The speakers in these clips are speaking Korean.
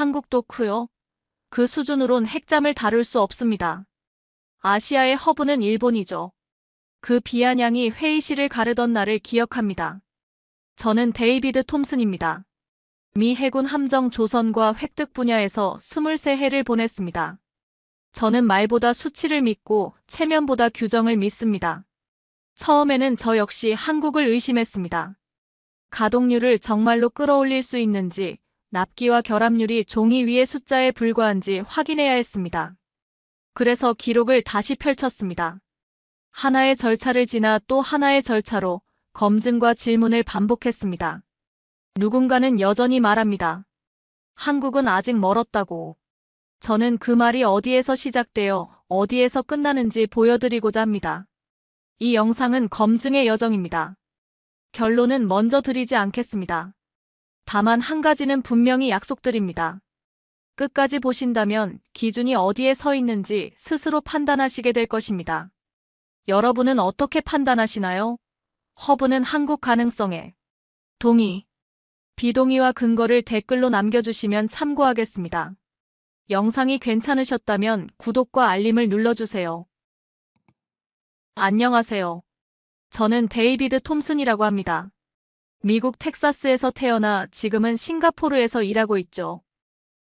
한국도 크요. 그 수준으론 핵잠을 다룰 수 없습니다. 아시아의 허브는 일본이죠. 그 비아냥이 회의실을 가르던 날을 기억합니다. 저는 데이비드 톰슨입니다. 미 해군 함정 조선과 획득 분야에서 23해를 보냈습니다. 저는 말보다 수치를 믿고 체면보다 규정을 믿습니다. 처음에는 저 역시 한국을 의심했습니다. 가동률을 정말로 끌어올릴 수 있는지, 납기와 결합률이 종이 위의 숫자에 불과한지 확인해야 했습니다. 그래서 기록을 다시 펼쳤습니다. 하나의 절차를 지나 또 하나의 절차로 검증과 질문을 반복했습니다. 누군가는 여전히 말합니다. 한국은 아직 멀었다고. 저는 그 말이 어디에서 시작되어 어디에서 끝나는지 보여드리고자 합니다. 이 영상은 검증의 여정입니다. 결론은 먼저 드리지 않겠습니다. 다만 한 가지는 분명히 약속드립니다. 끝까지 보신다면 기준이 어디에 서 있는지 스스로 판단하시게 될 것입니다. 여러분은 어떻게 판단하시나요? 허브는 한국 가능성에 동의, 비동의와 근거를 댓글로 남겨주시면 참고하겠습니다. 영상이 괜찮으셨다면 구독과 알림을 눌러주세요. 안녕하세요. 저는 데이비드 톰슨이라고 합니다. 미국 텍사스에서 태어나 지금은 싱가포르에서 일하고 있죠.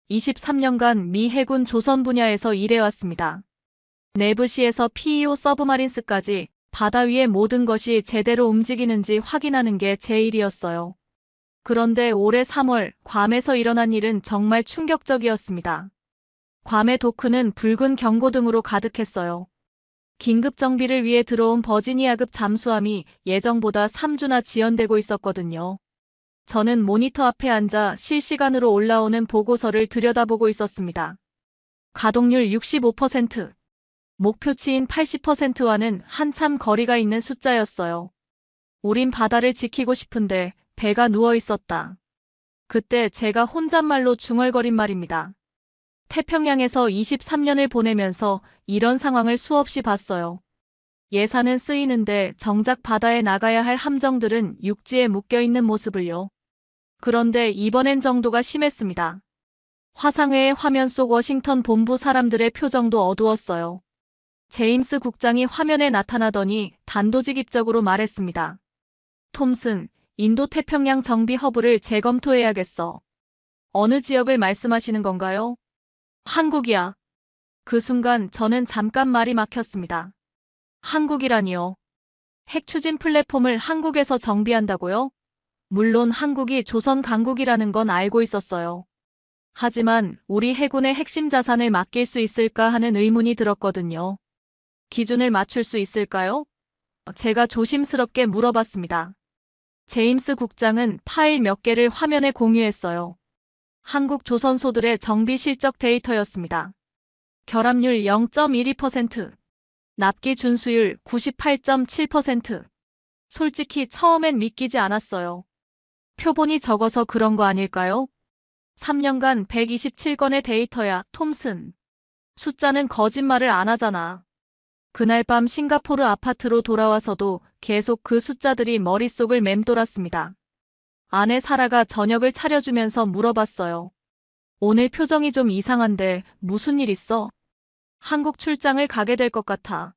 23년간 미 해군 조선 분야에서 일해왔습니다. 내부시에서 PEO 서브마린스까지 바다 위의 모든 것이 제대로 움직이는지 확인하는 게 제 일이었어요. 그런데 올해 3월 괌에서 일어난 일은 정말 충격적이었습니다. 괌의 도크는 붉은 경고등으로 가득했어요. 긴급 정비를 위해 들어온 버지니아급 잠수함이 예정보다 3주나 지연되고 있었거든요. 저는 모니터 앞에 앉아 실시간으로 올라오는 보고서를 들여다보고 있었습니다. 가동률 65%, 목표치인 80%와는 한참 거리가 있는 숫자였어요. 우린 바다를 지키고 싶은데 배가 누워 있었다. 그때 제가 혼잣말로 중얼거린 말입니다. 태평양에서 23년을 보내면서 이런 상황을 수없이 봤어요. 예산은 쓰이는데 정작 바다에 나가야 할 함정들은 육지에 묶여있는 모습을요. 그런데 이번엔 정도가 심했습니다. 화상회의 화면 속 워싱턴 본부 사람들의 표정도 어두웠어요. 제임스 국장이 화면에 나타나더니 단도직입적으로 말했습니다. 톰슨, 인도태평양 정비 허브를 재검토해야겠어. 어느 지역을 말씀하시는 건가요? 한국이야. 그 순간 저는 잠깐 말이 막혔습니다. 한국이라니요. 핵 추진 플랫폼을 한국에서 정비한다고요? 물론 한국이 조선 강국이라는 건 알고 있었어요. 하지만 우리 해군의 핵심 자산을 맡길 수 있을까 하는 의문이 들었거든요. 기준을 맞출 수 있을까요? 제가 조심스럽게 물어봤습니다. 제임스 국장은 파일 몇 개를 화면에 공유했어요. 한국 조선소들의 정비 실적 데이터였습니다. 결합률 0.12%, 납기 준수율 98.7%. 솔직히 처음엔 믿기지 않았어요. 표본이 적어서 그런 거 아닐까요? 3년간 127건의 데이터야, 톰슨. 숫자는 거짓말을 안 하잖아. 그날 밤 싱가포르 아파트로 돌아와서도 계속 그 숫자들이 머릿속을 맴돌았습니다. 아내 사라가 저녁을 차려주면서 물어봤어요. 오늘 표정이 좀 이상한데 무슨 일 있어? 한국 출장을 가게 될 것 같아.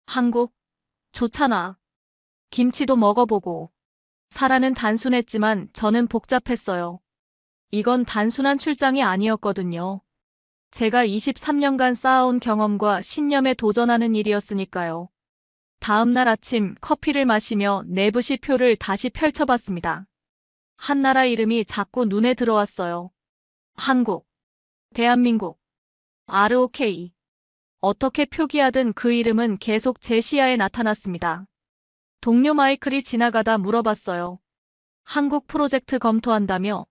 한국? 좋잖아. 김치도 먹어보고. 사라는 단순했지만 저는 복잡했어요. 이건 단순한 출장이 아니었거든요. 제가 23년간 쌓아온 경험과 신념에 도전하는 일이었으니까요. 다음 날 아침 커피를 마시며 내부시 표를 다시 펼쳐봤습니다. 한 나라 이름이 자꾸 눈에 들어왔어요. 한국, 대한민국, ROK. 어떻게 표기하든 그 이름은 계속 제 시야에 나타났습니다. 동료 마이클이 지나가다 물어봤어요. 한국 프로젝트 검토한다며?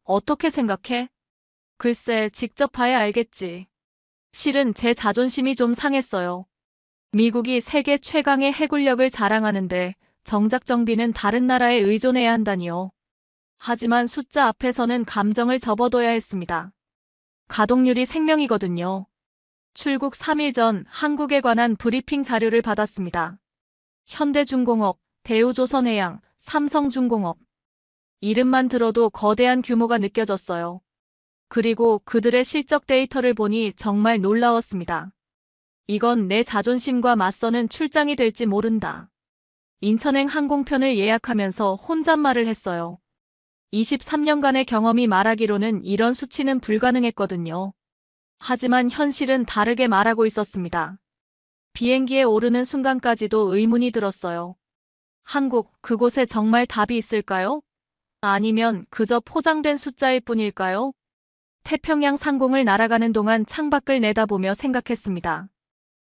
어떻게 생각해? 글쎄, 직접 봐야 알겠지. 실은 제 자존심이 좀 상했어요. 미국이 세계 최강의 해군력을 자랑하는데 정작 정비는 다른 나라에 의존해야 한다니요. 하지만 숫자 앞에서는 감정을 접어둬야 했습니다. 가동률이 생명이거든요. 출국 3일 전 한국에 관한 브리핑 자료를 받았습니다. 현대중공업, 대우조선해양, 삼성중공업. 이름만 들어도 거대한 규모가 느껴졌어요. 그리고 그들의 실적 데이터를 보니 정말 놀라웠습니다. 이건 내 자존심과 맞서는 출장이 될지 모른다. 인천행 항공편을 예약하면서 혼잣말을 했어요. 23년간의 경험이 말하기로는 이런 수치는 불가능했거든요. 하지만 현실은 다르게 말하고 있었습니다. 비행기에 오르는 순간까지도 의문이 들었어요. 한국, 그곳에 정말 답이 있을까요? 아니면 그저 포장된 숫자일 뿐일까요? 태평양 상공을 날아가는 동안 창밖을 내다보며 생각했습니다.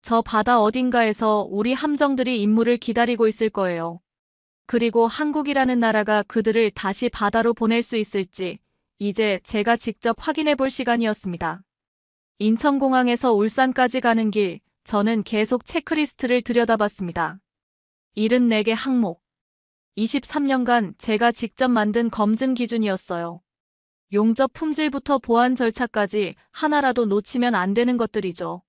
저 바다 어딘가에서 우리 함정들이 임무를 기다리고 있을 거예요. 그리고 한국이라는 나라가 그들을 다시 바다로 보낼 수 있을지 이제 제가 직접 확인해 볼 시간이었습니다. 인천공항에서 울산까지 가는 길, 저는 계속 체크리스트를 들여다봤습니다. 74개 항목. 23년간 제가 직접 만든 검증 기준이었어요. 용접 품질부터 보안 절차까지 하나라도 놓치면 안 되는 것들이죠.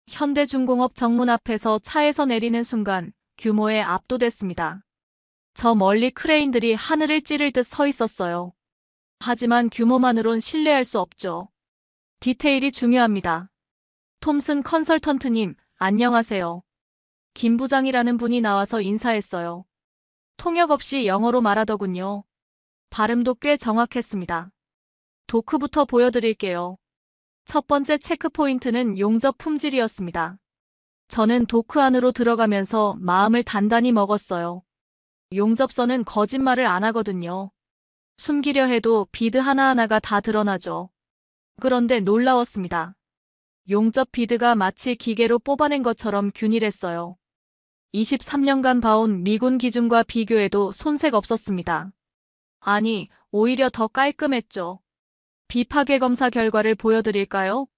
현대중공업 정문 앞에서 차에서 내리는 순간 규모에 압도됐습니다. 저 멀리 크레인들이 하늘을 찌를 듯 서 있었어요. 하지만 규모만으론 신뢰할 수 없죠. 디테일이 중요합니다. 톰슨 컨설턴트님, 안녕하세요. 김 부장이라는 분이 나와서 인사했어요. 통역 없이 영어로 말하더군요. 발음도 꽤 정확했습니다. 도크부터 보여드릴게요. 첫 번째 체크포인트는 용접 품질이었습니다. 저는 도크 안으로 들어가면서 마음을 단단히 먹었어요. 용접선은 거짓말을 안 하거든요. 숨기려 해도 비드 하나하나가 다 드러나죠. 그런데 놀라웠습니다. 용접 비드가 마치 기계로 뽑아낸 것처럼 균일했어요. 23년간 봐온 미군 기준과 비교해도 손색 없었습니다. 아니, 오히려 더 깔끔했죠. 비파괴 검사 결과를 보여드릴까요?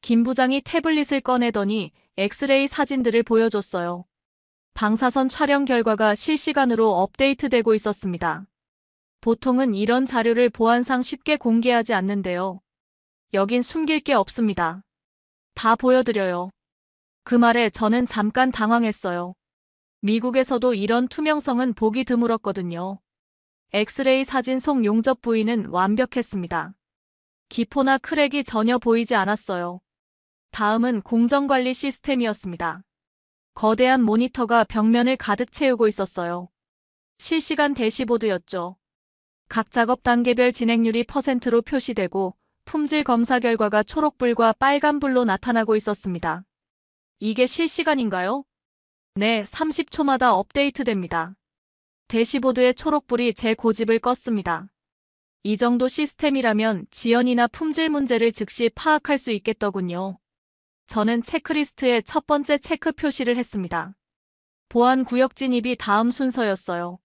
김 부장이 태블릿을 꺼내더니 엑스레이 사진들을 보여줬어요. 방사선 촬영 결과가 실시간으로 업데이트되고 있었습니다. 보통은 이런 자료를 보안상 쉽게 공개하지 않는데요. 여긴 숨길 게 없습니다. 다 보여드려요. 그 말에 저는 잠깐 당황했어요. 미국에서도 이런 투명성은 보기 드물었거든요. 엑스레이 사진 속 용접 부위는 완벽했습니다. 기포나 크랙이 전혀 보이지 않았어요. 다음은 공정관리 시스템이었습니다. 거대한 모니터가 벽면을 가득 채우고 있었어요. 실시간 대시보드였죠. 각 작업 단계별 진행률이 %로 표시되고 품질 검사 결과가 초록불과 빨간불로 나타나고 있었습니다. 이게 실시간인가요? 네, 30초마다 업데이트됩니다. 대시보드의 초록불이 제 고집을 껐습니다. 이 정도 시스템이라면 지연이나 품질 문제를 즉시 파악할 수 있겠더군요. 저는 체크리스트에 첫 번째 체크 표시를 했습니다. 보안 구역 진입이 다음 순서였어요.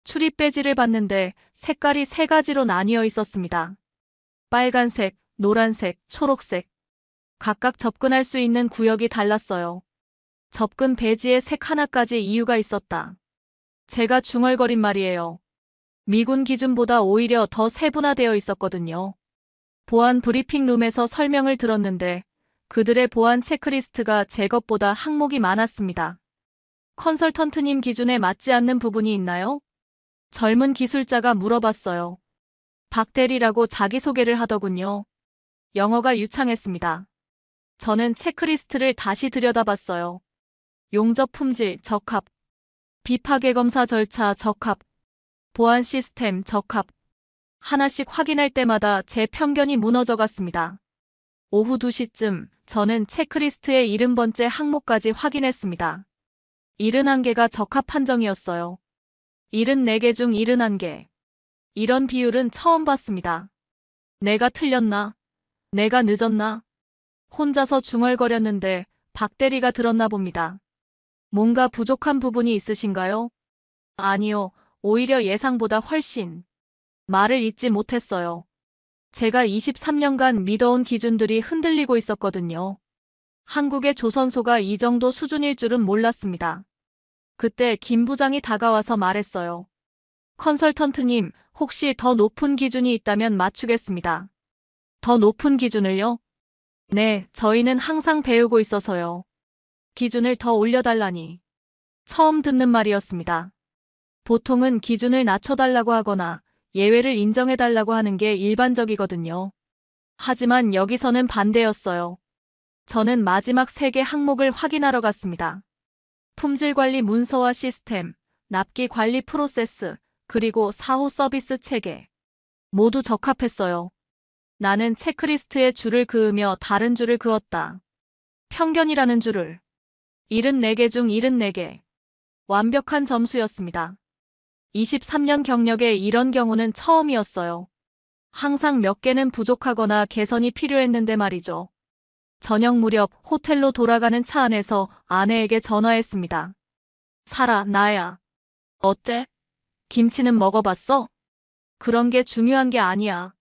출입 배지를 봤는데 색깔이 3가지로 나뉘어 있었습니다. 빨간색, 노란색, 초록색. 각각 접근할 수 있는 구역이 달랐어요. 접근 배지의 색 하나까지 이유가 있었다. 제가 중얼거린 말이에요. 미군 기준보다 오히려 더 세분화되어 있었거든요. 보안 브리핑 룸에서 설명을 들었는데 그들의 보안 체크리스트가 제 것보다 항목이 많았습니다. 컨설턴트님 기준에 맞지 않는 부분이 있나요? 젊은 기술자가 물어봤어요. 박대리라고 자기소개를 하더군요. 영어가 유창했습니다. 저는 체크리스트를 다시 들여다봤어요. 용접 품질 적합, 비파괴 검사 절차 적합, 보안 시스템 적합. 하나씩 확인할 때마다 제 편견이 무너져갔습니다. 오후 2시쯤 저는 체크리스트의 70번째 항목까지 확인했습니다. 71개가 적합 판정이었어요. 74개 중 71개. 이런 비율은 처음 봤습니다. 내가 틀렸나? 내가 늦었나? 혼자서 중얼거렸는데 박대리가 들었나 봅니다. 뭔가 부족한 부분이 있으신가요? 아니요, 오히려 예상보다 훨씬. 말을 잇지 못했어요. 제가 23년간 믿어온 기준들이 흔들리고 있었거든요. 한국의 조선소가 이 정도 수준일 줄은 몰랐습니다. 그때 김 부장이 다가와서 말했어요. 컨설턴트님, 혹시 더 높은 기준이 있다면 맞추겠습니다. 더 높은 기준을요? 네, 저희는 항상 배우고 있어서요. 기준을 더 올려달라니. 처음 듣는 말이었습니다. 보통은 기준을 낮춰달라고 하거나 예외를 인정해달라고 하는 게 일반적이거든요. 하지만 여기서는 반대였어요. 저는 마지막 3개 항목을 확인하러 갔습니다. 품질관리 문서와 시스템, 납기 관리 프로세스, 그리고 사후 서비스 체계. 모두 적합했어요. 나는 체크리스트에 줄을 그으며 다른 줄을 그었다. 편견이라는 줄을. 74개 중 74개. 완벽한 점수였습니다. 23년 경력에 이런 경우는 처음이었어요. 항상 몇 개는 부족하거나 개선이 필요했는데 말이죠. 저녁 무렵 호텔로 돌아가는 차 안에서 아내에게 전화했습니다. 사라, 나야. 어때? 김치는 먹어봤어? 그런 게 중요한 게 아니야.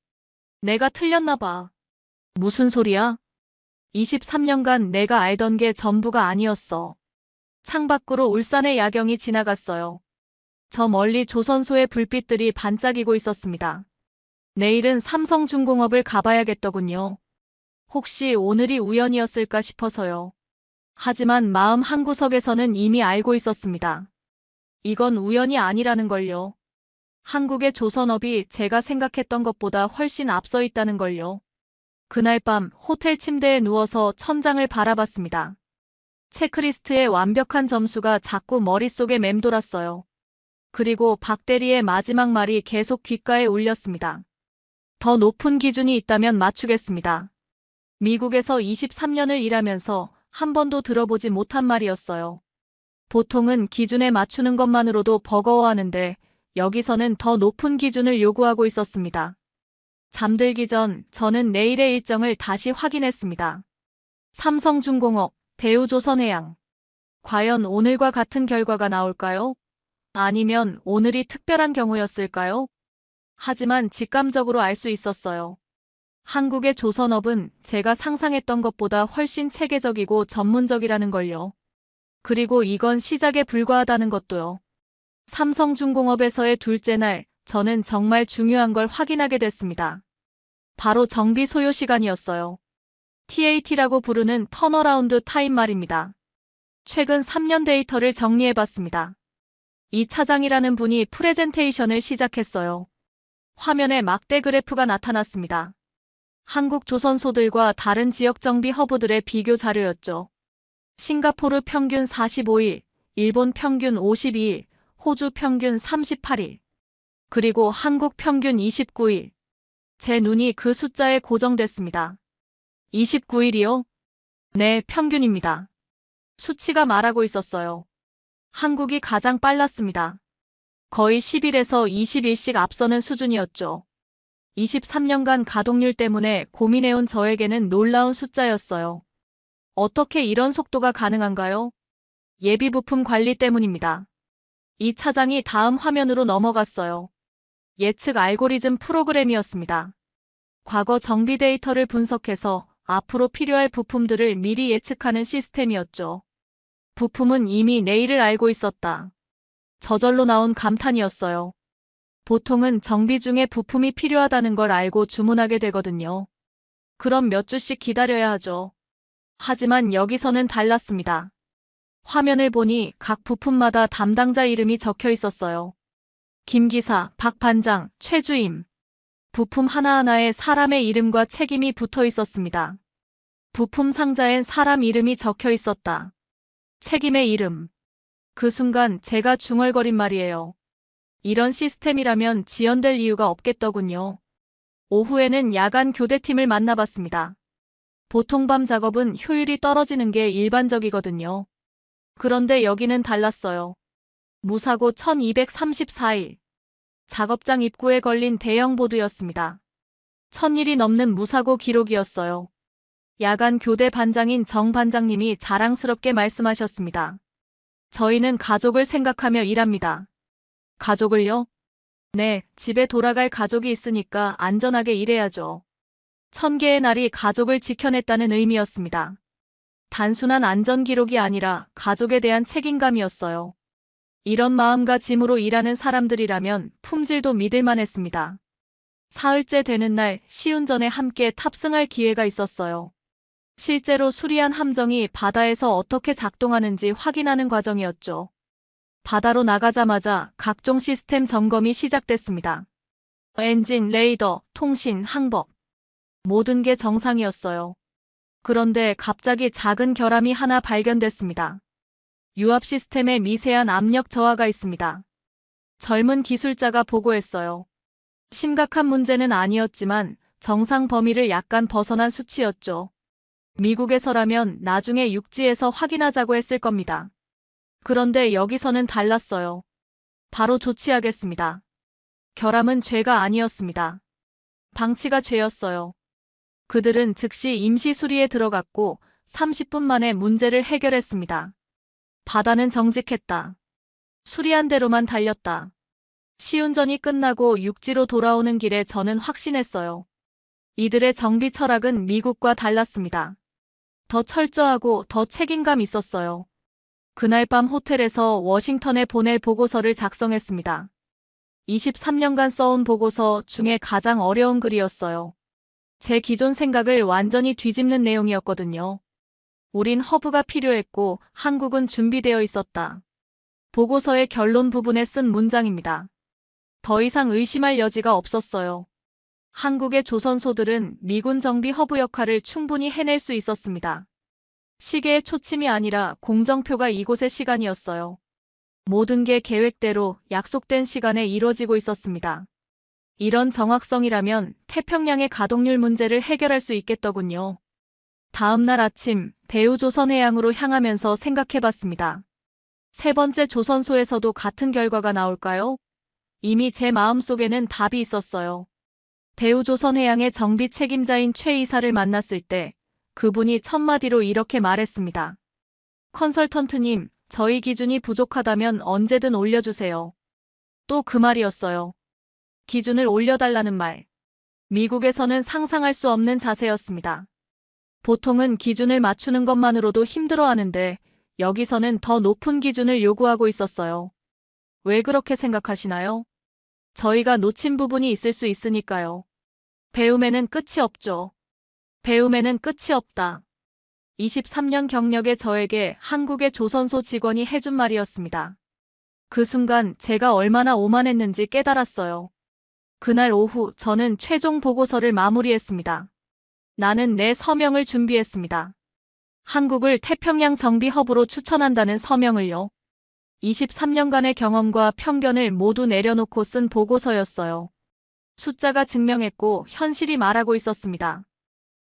내가 틀렸나 봐. 무슨 소리야? 23년간 내가 알던 게 전부가 아니었어. 창밖으로 울산의 야경이 지나갔어요. 저 멀리 조선소의 불빛들이 반짝이고 있었습니다. 내일은 삼성중공업을 가봐야겠더군요. 혹시 오늘이 우연이었을까 싶어서요. 하지만 마음 한구석에서는 이미 알고 있었습니다. 이건 우연이 아니라는 걸요. 한국의 조선업이 제가 생각했던 것보다 훨씬 앞서 있다는 걸요. 그날 밤 호텔 침대에 누워서 천장을 바라봤습니다. 체크리스트의 완벽한 점수가 자꾸 머릿속에 맴돌았어요. 그리고 박 대리의 마지막 말이 계속 귓가에 울렸습니다. 더 높은 기준이 있다면 맞추겠습니다. 미국에서 23년을 일하면서 한 번도 들어보지 못한 말이었어요. 보통은 기준에 맞추는 것만으로도 버거워하는데 여기서는 더 높은 기준을 요구하고 있었습니다. 잠들기 전 저는 내일의 일정을 다시 확인했습니다. 삼성중공업, 대우조선해양. 과연 오늘과 같은 결과가 나올까요? 아니면 오늘이 특별한 경우였을까요? 하지만 직감적으로 알 수 있었어요. 한국의 조선업은 제가 상상했던 것보다 훨씬 체계적이고 전문적이라는 걸요. 그리고 이건 시작에 불과하다는 것도요. 삼성중공업에서의 둘째 날, 저는 정말 중요한 걸 확인하게 됐습니다. 바로 정비 소요 시간이었어요. TAT라고 부르는 턴어라운드 타임 말입니다. 최근 3년 데이터를 정리해봤습니다. 이 차장이라는 분이 프레젠테이션을 시작했어요. 화면에 막대 그래프가 나타났습니다. 한국 조선소들과 다른 지역 정비 허브들의 비교 자료였죠. 싱가포르 평균 45일, 일본 평균 52일, 호주 평균 38일, 그리고 한국 평균 29일. 제 눈이 그 숫자에 고정됐습니다. 29일이요? 네, 평균입니다. 수치가 말하고 있었어요. 한국이 가장 빨랐습니다. 거의 10일에서 20일씩 앞서는 수준이었죠. 23년간 가동률 때문에 고민해온 저에게는 놀라운 숫자였어요. 어떻게 이런 속도가 가능한가요? 예비 부품 관리 때문입니다. 이 차장이 다음 화면으로 넘어갔어요. 예측 알고리즘 프로그램이었습니다. 과거 정비 데이터를 분석해서 앞으로 필요할 부품들을 미리 예측하는 시스템이었죠. 부품은 이미 내일을 알고 있었다. 저절로 나온 감탄이었어요. 보통은 정비 중에 부품이 필요하다는 걸 알고 주문하게 되거든요. 그럼 몇 주씩 기다려야 하죠. 하지만 여기서는 달랐습니다. 화면을 보니 각 부품마다 담당자 이름이 적혀 있었어요. 김 기사, 박 반장, 최주임. 부품 하나하나에 사람의 이름과 책임이 붙어 있었습니다. 부품 상자엔 사람 이름이 적혀 있었다. 책임의 이름. 그 순간 제가 중얼거린 말이에요. 이런 시스템이라면 지연될 이유가 없겠더군요. 오후에는 야간 교대팀을 만나봤습니다. 보통 밤 작업은 효율이 떨어지는 게 일반적이거든요. 그런데 여기는 달랐어요. 무사고 1234일. 작업장 입구에 걸린 대형 보드였습니다. 1000일이 넘는 무사고 기록이었어요. 야간 교대 반장인 정 반장님이 자랑스럽게 말씀하셨습니다. 저희는 가족을 생각하며 일합니다. 가족을요? 네, 집에 돌아갈 가족이 있으니까 안전하게 일해야죠. 1000개의 날이 가족을 지켜냈다는 의미였습니다. 단순한 안전 기록이 아니라 가족에 대한 책임감이었어요. 이런 마음가짐으로 일하는 사람들이라면 품질도 믿을만 했습니다. 사흘째 되는 날 시운전에 함께 탑승할 기회가 있었어요. 실제로 수리한 함정이 바다에서 어떻게 작동하는지 확인하는 과정이었죠. 바다로 나가자마자 각종 시스템 점검이 시작됐습니다. 엔진, 레이더, 통신, 항법. 모든 게 정상이었어요. 그런데 갑자기 작은 결함이 하나 발견됐습니다. 유압 시스템에 미세한 압력 저하가 있습니다. 젊은 기술자가 보고했어요. 심각한 문제는 아니었지만 정상 범위를 약간 벗어난 수치였죠. 미국에서라면 나중에 육지에서 확인하자고 했을 겁니다. 그런데 여기서는 달랐어요. 바로 조치하겠습니다. 결함은 죄가 아니었습니다. 방치가 죄였어요. 그들은 즉시 임시 수리에 들어갔고 30분 만에 문제를 해결했습니다. 바다는 정직했다. 수리한 대로만 달렸다. 시운전이 끝나고 육지로 돌아오는 길에 저는 확신했어요. 이들의 정비 철학은 미국과 달랐습니다. 더 철저하고 더 책임감 있었어요. 그날 밤 호텔에서 워싱턴에 보낼 보고서를 작성했습니다. 23년간 써온 보고서 중에 가장 어려운 글이었어요. 제 기존 생각을 완전히 뒤집는 내용이었거든요. 우린 허브가 필요했고 한국은 준비되어 있었다. 보고서의 결론 부분에 쓴 문장입니다. 더 이상 의심할 여지가 없었어요. 한국의 조선소들은 미군 정비 허브 역할을 충분히 해낼 수 있었습니다. 시계의 초침이 아니라 공정표가 이곳의 시간이었어요. 모든 게 계획대로 약속된 시간에 이루어지고 있었습니다. 이런 정확성이라면 태평양의 가동률 문제를 해결할 수 있겠더군요. 다음 날 아침 대우조선해양으로 향하면서 생각해봤습니다. 세 번째 조선소에서도 같은 결과가 나올까요? 이미 제 마음속에는 답이 있었어요. 대우조선해양의 정비 책임자인 최 이사를 만났을 때 그분이 첫마디로 이렇게 말했습니다. 컨설턴트님, 저희 기준이 부족하다면 언제든 올려주세요. 또 그 말이었어요. 기준을 올려달라는 말. 미국에서는 상상할 수 없는 자세였습니다. 보통은 기준을 맞추는 것만으로도 힘들어하는데 여기서는 더 높은 기준을 요구하고 있었어요. 왜 그렇게 생각하시나요? 저희가 놓친 부분이 있을 수 있으니까요. 배움에는 끝이 없죠. 배움에는 끝이 없다. 23년 경력의 저에게 한국의 조선소 직원이 해준 말이었습니다. 그 순간 제가 얼마나 오만했는지 깨달았어요. 그날 오후 저는 최종 보고서를 마무리했습니다. 나는 내 서명을 준비했습니다. 한국을 태평양 정비 허브로 추천한다는 서명을요. 23년간의 경험과 편견을 모두 내려놓고 쓴 보고서였어요. 숫자가 증명했고 현실이 말하고 있었습니다.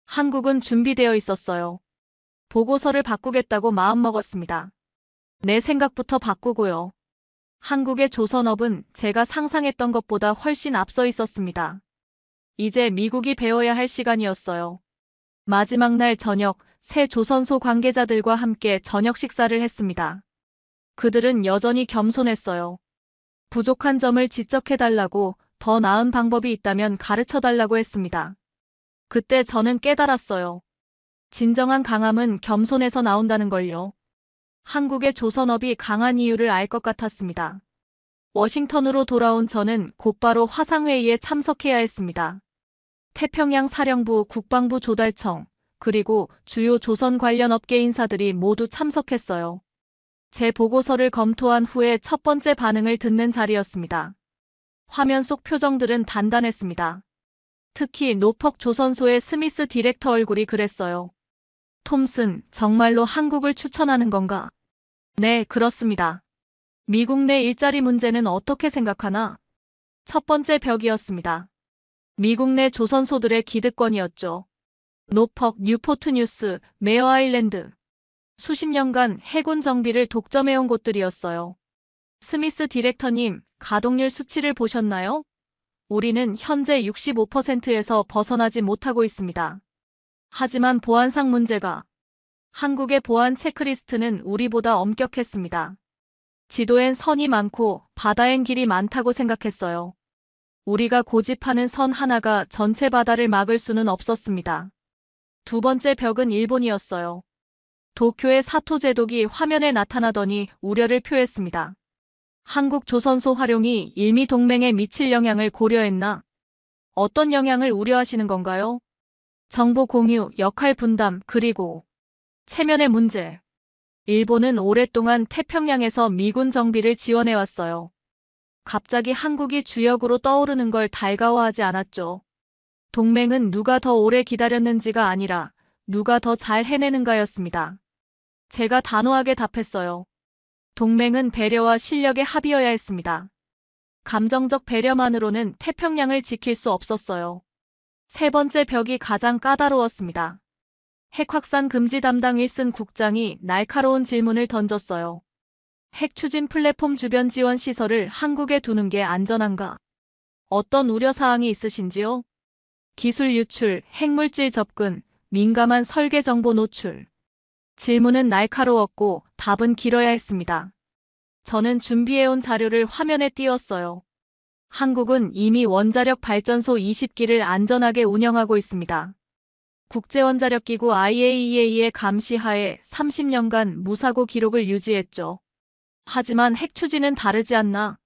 한국은 준비되어 있었어요. 보고서를 바꾸겠다고 마음먹었습니다. 내 생각부터 바꾸고요. 한국의 조선업은 제가 상상했던 것보다 훨씬 앞서 있었습니다. 이제 미국이 배워야 할 시간이었어요. 마지막 날 저녁, 새 조선소 관계자들과 함께 저녁 식사를 했습니다. 그들은 여전히 겸손했어요. 부족한 점을 지적해달라고, 더 나은 방법이 있다면 가르쳐달라고 했습니다. 그때 저는 깨달았어요. 진정한 강함은 겸손에서 나온다는 걸요. 한국의 조선업이 강한 이유를 알 것 같았습니다. 워싱턴으로 돌아온 저는 곧바로 화상회의에 참석해야 했습니다. 태평양 사령부 국방부 조달청, 그리고 주요 조선 관련 업계 인사들이 모두 참석했어요. 제 보고서를 검토한 후에 첫 번째 반응을 듣는 자리였습니다. 화면 속 표정들은 단단했습니다. 특히 노퍽 조선소의 스미스 디렉터 얼굴이 그랬어요. 톰슨, 정말로 한국을 추천하는 건가? 네, 그렇습니다. 미국 내 일자리 문제는 어떻게 생각하나? 첫 번째 벽이었습니다. 미국 내 조선소들의 기득권이었죠. 노퍽, 뉴포트 뉴스, 메어 아일랜드. 수십 년간 해군 정비를 독점해온 곳들이었어요. 스미스 디렉터님, 가동률 수치를 보셨나요? 우리는 현재 65%에서 벗어나지 못하고 있습니다. 하지만 보안상 문제가. 한국의 보안 체크리스트는 우리보다 엄격했습니다. 지도엔 선이 많고 바다엔 길이 많다고 생각했어요. 우리가 고집하는 선 하나가 전체 바다를 막을 수는 없었습니다. 두 번째 벽은 일본이었어요. 도쿄의 사토 제독이 화면에 나타나더니 우려를 표했습니다. 한국 조선소 활용이 일미 동맹에 미칠 영향을 고려했나? 어떤 영향을 우려하시는 건가요? 정보 공유, 역할 분담, 그리고 체면의 문제. 일본은 오랫동안 태평양에서 미군 정비를 지원해왔어요. 갑자기 한국이 주역으로 떠오르는 걸 달가워하지 않았죠. 동맹은 누가 더 오래 기다렸는지가 아니라 누가 더 잘 해내는가였습니다. 제가 단호하게 답했어요. 동맹은 배려와 실력의 합이어야 했습니다. 감정적 배려만으로는 태평양을 지킬 수 없었어요. 세 번째 벽이 가장 까다로웠습니다. 핵 확산 금지 담당 윌슨 국장이 날카로운 질문을 던졌어요. 핵 추진 플랫폼 주변 지원 시설을 한국에 두는 게 안전한가? 어떤 우려사항이 있으신지요? 기술 유출, 핵물질 접근, 민감한 설계 정보 노출. 질문은 날카로웠고 답은 길어야 했습니다. 저는 준비해온 자료를 화면에 띄웠어요. 한국은 이미 원자력 발전소 20기를 안전하게 운영하고 있습니다. 국제원자력기구 IAEA의 감시하에 30년간 무사고 기록을 유지했죠. 하지만 핵 추진은 다르지 않나?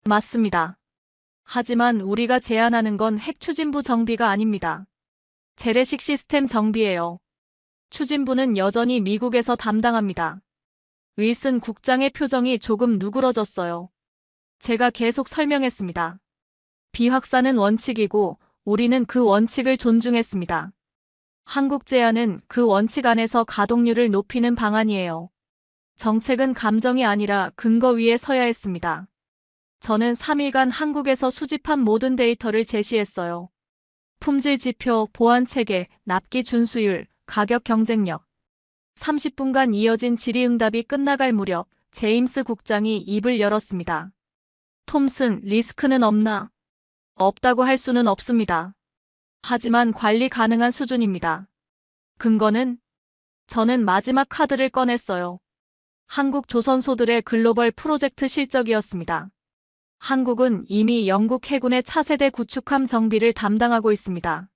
맞습니다. 하지만 우리가 제안하는 건 핵 추진부 정비가 아닙니다. 재래식 시스템 정비예요. 추진부는 여전히 미국에서 담당합니다. 윌슨 국장의 표정이 조금 누그러졌어요. 제가 계속 설명했습니다. 비확산은 원칙이고 우리는 그 원칙을 존중했습니다. 한국 제안은 그 원칙 안에서 가동률을 높이는 방안이에요. 정책은 감정이 아니라 근거 위에 서야 했습니다. 저는 3일간 한국에서 수집한 모든 데이터를 제시했어요. 품질 지표, 보안 체계, 납기 준수율, 가격 경쟁력. 30분간 이어진 질의응답이 끝나갈 무렵 제임스 국장이 입을 열었습니다. 톰슨, 리스크는 없나? 없다고 할 수는 없습니다. 하지만 관리 가능한 수준입니다. 근거는? 저는 마지막 카드를 꺼냈어요. 한국 조선소들의 글로벌 프로젝트 실적이었습니다. 한국은 이미 영국 해군의 차세대 구축함 정비를 담당하고 있습니다.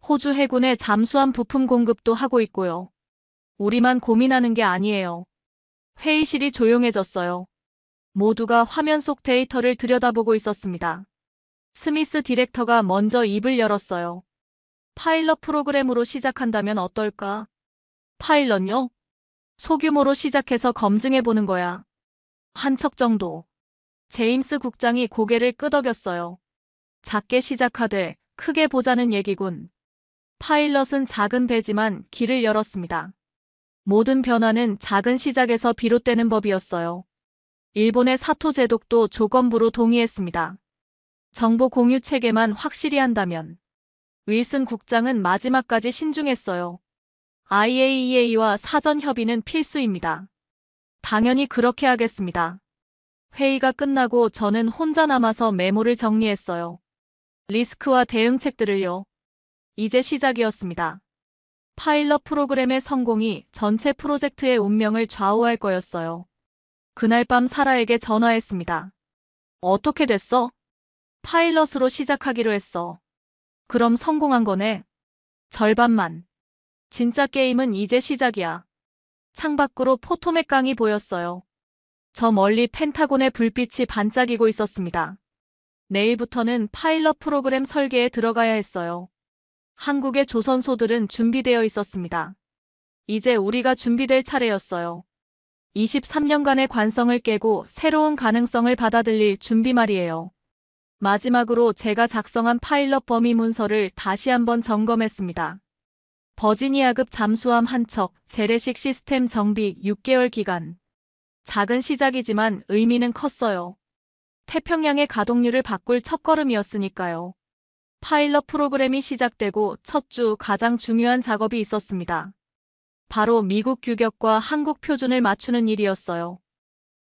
호주 해군의 잠수함 부품 공급도 하고 있고요. 우리만 고민하는 게 아니에요. 회의실이 조용해졌어요. 모두가 화면 속 데이터를 들여다보고 있었습니다. 스미스 디렉터가 먼저 입을 열었어요. 파일럿 프로그램으로 시작한다면 어떨까? 파일럿요? 소규모로 시작해서 검증해보는 거야. 한 척 정도. 제임스 국장이 고개를 끄덕였어요. 작게 시작하되 크게 보자는 얘기군. 파일럿은 작은 배지만 길을 열었습니다. 모든 변화는 작은 시작에서 비롯되는 법이었어요. 일본의 사토 제독도 조건부로 동의했습니다. 정보 공유 체계만 확실히 한다면. 윌슨 국장은 마지막까지 신중했어요. IAEA와 사전 협의는 필수입니다. 당연히 그렇게 하겠습니다. 회의가 끝나고 저는 혼자 남아서 메모를 정리했어요. 리스크와 대응책들을요. 이제 시작이었습니다. 파일럿 프로그램의 성공이 전체 프로젝트의 운명을 좌우할 거였어요. 그날 밤 사라에게 전화했습니다. 어떻게 됐어? 파일럿으로 시작하기로 했어. 그럼 성공한 거네. 절반만. 진짜 게임은 이제 시작이야. 창밖으로 포토맥 강이 보였어요. 저 멀리 펜타곤의 불빛이 반짝이고 있었습니다. 내일부터는 파일럿 프로그램 설계에 들어가야 했어요. 한국의 조선소들은 준비되어 있었습니다. 이제 우리가 준비될 차례였어요. 23년간의 관성을 깨고 새로운 가능성을 받아들일 준비 말이에요. 마지막으로 제가 작성한 파일럿 범위 문서를 다시 한번 점검했습니다. 버지니아급 잠수함 한 척, 재래식 시스템 정비 6개월 기간. 작은 시작이지만 의미는 컸어요. 태평양의 가동률을 바꿀 첫걸음이었으니까요. 파일럿 프로그램이 시작되고 첫 주 가장 중요한 작업이 있었습니다. 바로 미국 규격과 한국 표준을 맞추는 일이었어요.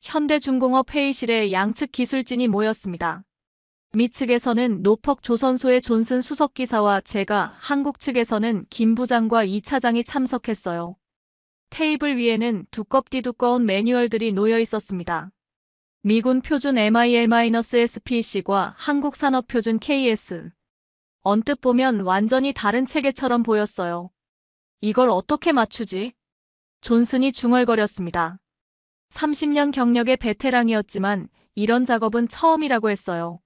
현대중공업 회의실에 양측 기술진이 모였습니다. 미 측에서는 노퍽 조선소의 존슨 수석기사와 제가, 한국 측에서는 김 부장과 이 차장이 참석했어요. 테이블 위에는 두꺼운 매뉴얼들이 놓여 있었습니다. 미군 표준 MIL-SPC과 한국 산업 표준 KS. 언뜻 보면 완전히 다른 체계처럼 보였어요. 이걸 어떻게 맞추지? 존슨이 중얼거렸습니다. 30년 경력의 베테랑이었지만 이런 작업은 처음이라고 했어요.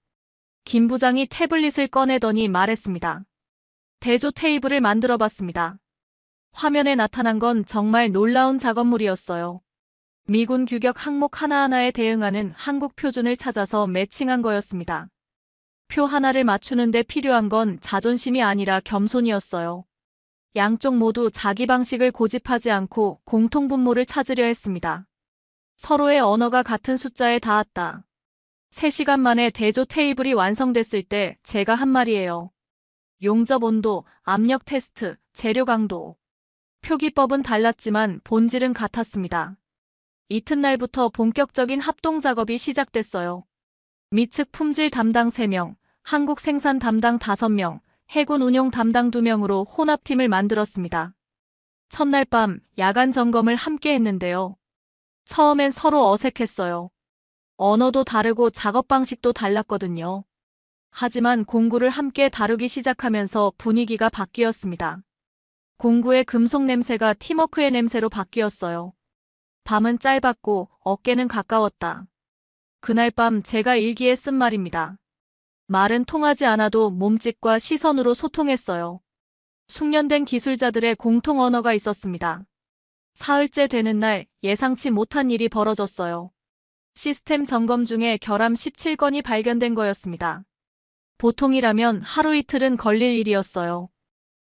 김 부장이 태블릿을 꺼내더니 말했습니다. 대조 테이블을 만들어 봤습니다. 화면에 나타난 건 정말 놀라운 작업물이었어요. 미군 규격 항목 하나하나에 대응하는 한국 표준을 찾아서 매칭한 거였습니다. 표 하나를 맞추는데 필요한 건 자존심이 아니라 겸손이었어요. 양쪽 모두 자기 방식을 고집하지 않고 공통분모를 찾으려 했습니다. 서로의 언어가 같은 숫자에 닿았다. 3시간 만에 대조 테이블이 완성됐을 때 제가 한 말이에요. 용접 온도, 압력 테스트, 재료 강도. 표기법은 달랐지만 본질은 같았습니다. 이튿날부터 본격적인 합동 작업이 시작됐어요. 미측 품질 담당 3명, 한국 생산 담당 5명, 해군 운용 담당 2명으로 혼합팀을 만들었습니다. 첫날 밤 야간 점검을 함께 했는데요. 처음엔 서로 어색했어요. 언어도 다르고 작업 방식도 달랐거든요. 하지만 공구를 함께 다루기 시작하면서 분위기가 바뀌었습니다. 공구의 금속 냄새가 팀워크의 냄새로 바뀌었어요. 밤은 짧았고 어깨는 가까웠다. 그날 밤 제가 일기에 쓴 말입니다. 말은 통하지 않아도 몸짓과 시선으로 소통했어요. 숙련된 기술자들의 공통 언어가 있었습니다. 사흘째 되는 날 예상치 못한 일이 벌어졌어요. 시스템 점검 중에 결함 17건이 발견된 거였습니다. 보통이라면 하루 이틀은 걸릴 일이었어요.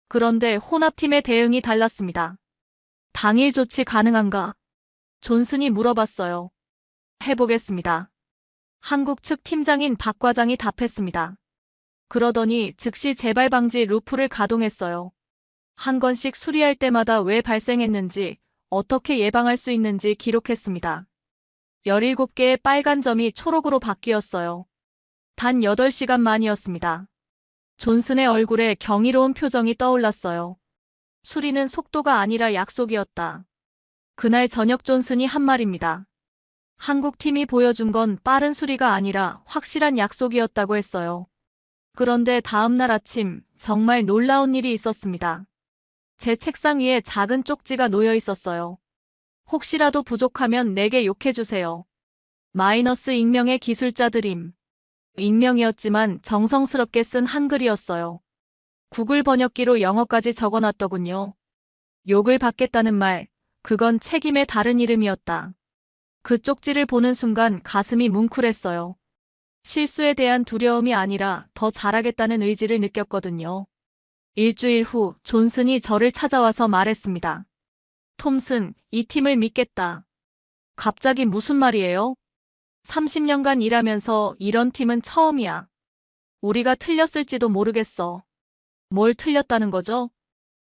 그런데 혼합팀의 대응이 달랐습니다. 당일 조치 가능한가? 존슨이 물어봤어요. 해보겠습니다. 한국 측 팀장인 박 과장이 답했습니다. 그러더니 즉시 재발 방지 루프를 가동했어요. 한 건씩 수리할 때마다 왜 발생했는지, 어떻게 예방할 수 있는지 기록했습니다. 17개의 빨간 점이 초록으로 바뀌었어요. 단 8시간 만이었습니다. 존슨의 얼굴에 경이로운 표정이 떠올랐어요. 수리는 속도가 아니라 약속이었다. 그날 저녁 존슨이 한 말입니다. 한국 팀이 보여준 건 빠른 수리가 아니라 확실한 약속이었다고 했어요. 그런데 다음 날 아침 정말 놀라운 일이 있었습니다. 제 책상 위에 작은 쪽지가 놓여 있었어요. 혹시라도 부족하면 내게 욕해주세요. 마이너스 익명의 기술자들임. 익명이었지만 정성스럽게 쓴 한글이었어요. 구글 번역기로 영어까지 적어놨더군요. 욕을 받겠다는 말, 그건 책임의 다른 이름이었다. 그 쪽지를 보는 순간 가슴이 뭉클했어요. 실수에 대한 두려움이 아니라 더 잘하겠다는 의지를 느꼈거든요. 일주일 후 존슨이 저를 찾아와서 말했습니다. 톰슨, 이 팀을 믿겠다. 갑자기 무슨 말이에요? 30년간 일하면서 이런 팀은 처음이야. 우리가 틀렸을지도 모르겠어. 뭘 틀렸다는 거죠?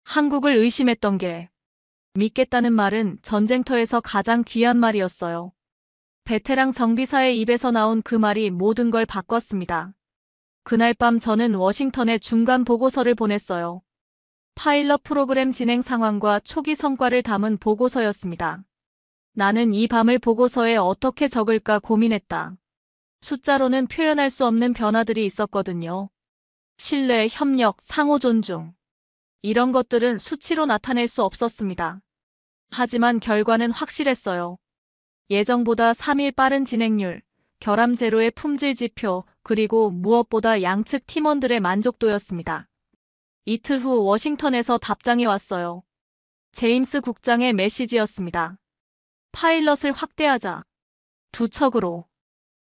한국을 의심했던 게. 믿겠다는 말은 전쟁터에서 가장 귀한 말이었어요. 베테랑 정비사의 입에서 나온 그 말이 모든 걸 바꿨습니다. 그날 밤 저는 워싱턴에 중간 보고서를 보냈어요. 파일럿 프로그램 진행 상황과 초기 성과를 담은 보고서였습니다. 나는 이 밤을 보고서에 어떻게 적을까 고민했다. 숫자로는 표현할 수 없는 변화들이 있었거든요. 신뢰, 협력, 상호 존중. 이런 것들은 수치로 나타낼 수 없었습니다. 하지만 결과는 확실했어요. 예정보다 3일 빠른 진행률, 결함 제로의 품질 지표, 그리고 무엇보다 양측 팀원들의 만족도였습니다. 이틀 후 워싱턴에서 답장이 왔어요. 제임스 국장의 메시지였습니다. 파일럿을 확대하자. 두 척으로.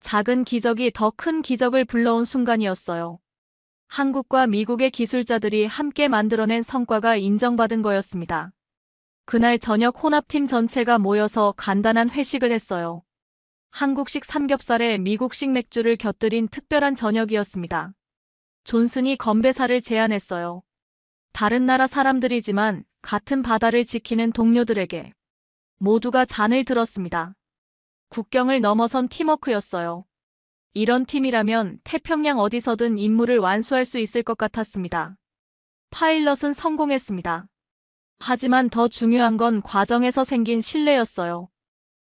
작은 기적이 더 큰 기적을 불러온 순간이었어요. 한국과 미국의 기술자들이 함께 만들어낸 성과가 인정받은 거였습니다. 그날 저녁 혼합팀 전체가 모여서 간단한 회식을 했어요. 한국식 삼겹살에 미국식 맥주를 곁들인 특별한 저녁이었습니다. 존슨이 건배사를 제안했어요. 다른 나라 사람들이지만 같은 바다를 지키는 동료들에게. 모두가 잔을 들었습니다. 국경을 넘어선 팀워크였어요. 이런 팀이라면 태평양 어디서든 임무를 완수할 수 있을 것 같았습니다. 파일럿은 성공했습니다. 하지만 더 중요한 건 과정에서 생긴 신뢰였어요.